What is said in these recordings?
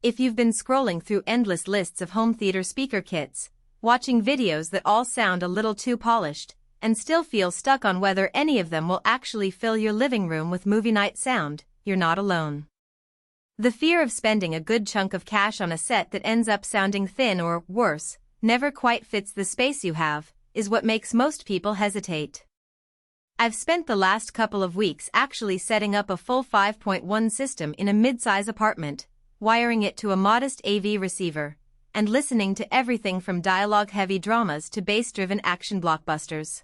If you've been scrolling through endless lists of home theater speaker kits, watching videos that all sound a little too polished, and still feel stuck on whether any of them will actually fill your living room with movie night sound, you're not alone. The fear of spending a good chunk of cash on a set that ends up sounding thin or, worse, never quite fits the space you have, is what makes most people hesitate. I've spent the last couple of weeks actually setting up a full 5.1 system in a mid-size apartment, wiring it to a modest AV receiver, and listening to everything from dialogue-heavy dramas to bass-driven action blockbusters.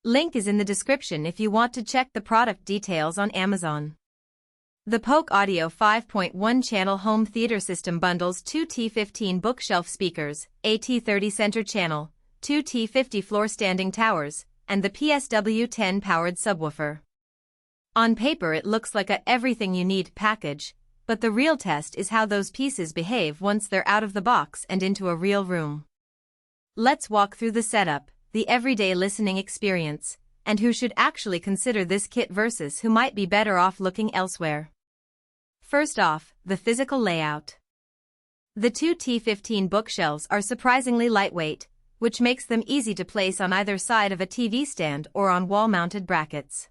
Link is in the description if you want to check the product details on Amazon. The Polk Audio 5.1 channel home theater system bundles two T15 bookshelf speakers, a T30 center channel, two T50 floor-standing towers, and the PSW10 powered subwoofer. On paper it looks like a everything-you-need package, but the real test is how those pieces behave once they're out of the box and into a real room. Let's walk through the setup, the everyday listening experience, and who should actually consider this kit versus who might be better off looking elsewhere. First off, the physical layout. The two T15 bookshelves are surprisingly lightweight, which makes them easy to place on either side of a TV stand or on wall-mounted brackets.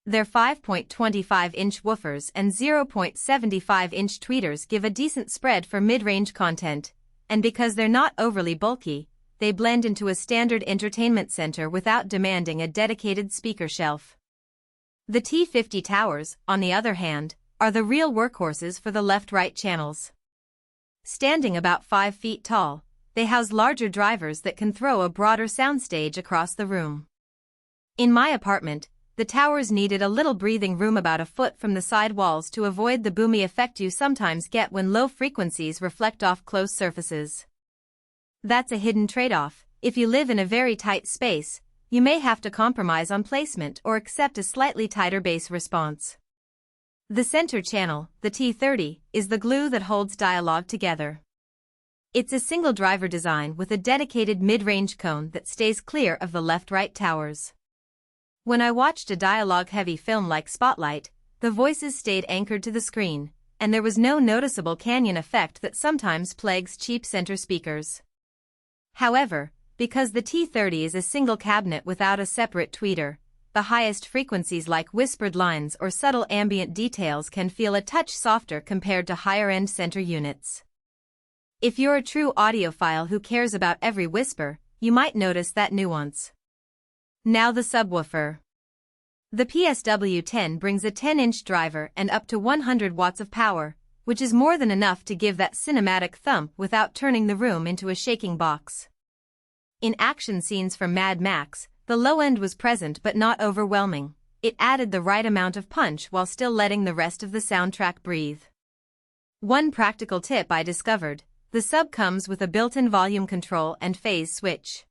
Their 5.25-inch woofers and 0.75-inch tweeters give a decent spread for mid-range content, and because they're not overly bulky, they blend into a standard entertainment center without demanding a dedicated speaker shelf. The T50 towers, on the other hand, are the real workhorses for the left-right channels. Standing about 5 feet tall, they house larger drivers that can throw a broader soundstage across the room. In my apartment, the towers needed a little breathing room about a foot from the side walls to avoid the boomy effect you sometimes get when low frequencies reflect off close surfaces. That's a hidden trade-off. If you live in a very tight space, you may have to compromise on placement or accept a slightly tighter bass response. The center channel, the T30, is the glue that holds dialogue together. It's a single driver design with a dedicated mid-range cone that stays clear of the left-right towers. When I watched a dialogue-heavy film like Spotlight, the voices stayed anchored to the screen, and there was no noticeable canyon effect that sometimes plagues cheap center speakers. However, because the T30 is a single cabinet without a separate tweeter, the highest frequencies like whispered lines or subtle ambient details can feel a touch softer compared to higher-end center units. If you're a true audiophile who cares about every whisper, you might notice that nuance. Now the subwoofer. The PSW10 brings a 10-inch driver and up to 100 watts of power, which is more than enough to give that cinematic thump without turning the room into a shaking box. In action scenes from Mad Max, the low end was present but not overwhelming. It added the right amount of punch while still letting the rest of the soundtrack breathe. One practical tip I discovered: the sub comes with a built-in volume control and phase switch.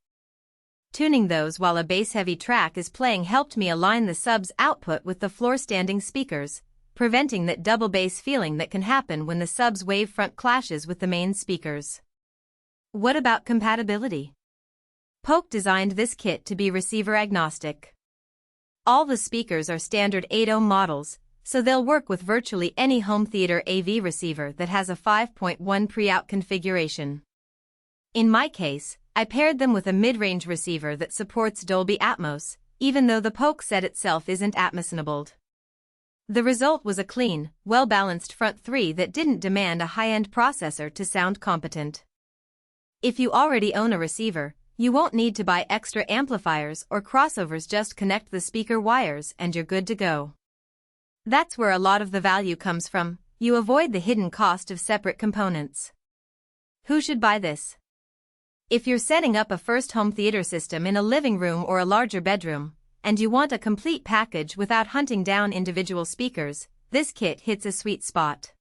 Tuning those while a bass-heavy track is playing helped me align the sub's output with the floor-standing speakers, preventing that double bass feeling that can happen when the sub's wavefront clashes with the main speakers. What about compatibility? Polk designed this kit to be receiver-agnostic. All the speakers are standard 8-ohm models, so they'll work with virtually any home theater AV receiver that has a 5.1 pre-out configuration. In my case, I paired them with a mid-range receiver that supports Dolby Atmos, even though the Polk set itself isn't Atmos-enabled. The result was a clean, well-balanced front three that didn't demand a high-end processor to sound competent. If you already own a receiver, you won't need to buy extra amplifiers or crossovers, just connect the speaker wires and you're good to go. That's where a lot of the value comes from. You avoid the hidden cost of separate components. Who should buy this? If you're setting up a first home theater system in a living room or a larger bedroom, and you want a complete package without hunting down individual speakers, this kit hits a sweet spot.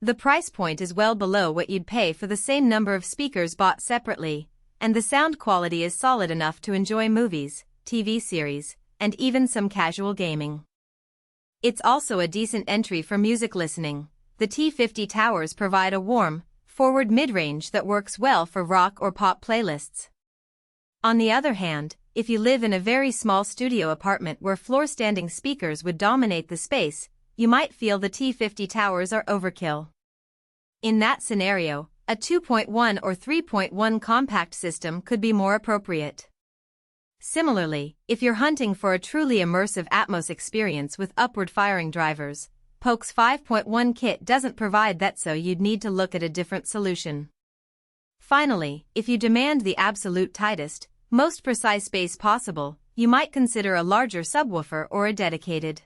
The price point is well below what you'd pay for the same number of speakers bought separately, and the sound quality is solid enough to enjoy movies, TV series, and even some casual gaming. It's also a decent entry for music listening. The T50 towers provide a warm, forward mid-range that works well for rock or pop playlists. On the other hand, if you live in a very small studio apartment where floor-standing speakers would dominate the space, you might feel the T50 towers are overkill. In that scenario, a 2.1 or 3.1 compact system could be more appropriate. Similarly, if you're hunting for a truly immersive Atmos experience with upward-firing drivers, Polk's 5.1 kit doesn't provide that, so you'd need to look at a different solution. Finally, if you demand the absolute tightest, most precise bass possible, you might consider a larger subwoofer or a dedicated